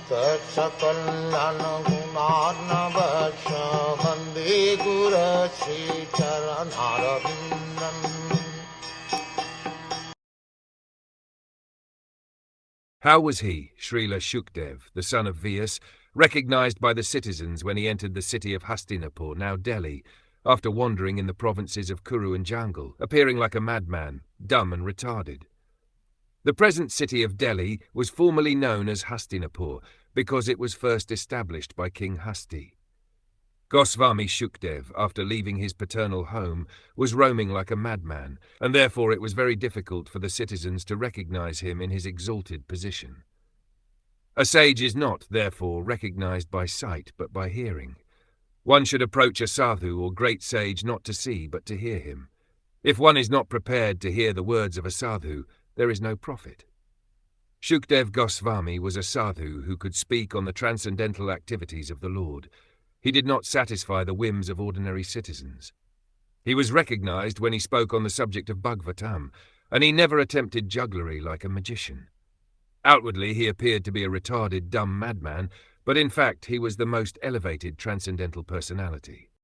Tatsakallan gunarnavasya Vande Guru Sri Charanaravindan. How was he, Srila Shukdev, the son of Vyas, recognized by the citizens when he entered the city of Hastinapur, now Delhi, after wandering in the provinces of Kuru and Jangal, appearing like a madman, dumb and retarded? The present city of Delhi was formerly known as Hastinapur because it was first established by King Hasti. Goswami Shukdev, after leaving his paternal home, was roaming like a madman, and therefore it was very difficult for the citizens to recognize him in his exalted position. A sage is not, therefore, recognized by sight but by hearing. One should approach a sadhu or great sage not to see but to hear him. If one is not prepared to hear the words of a sadhu, there is no profit. Shukdev Goswami was a sadhu who could speak on the transcendental activities of the Lord. He did not satisfy the whims of ordinary citizens. He was recognized when he spoke on the subject of bhagavatam, and he never attempted jugglery like a magician. Outwardly he appeared to be a retarded, dumb madman, but in fact he was the most elevated transcendental personality.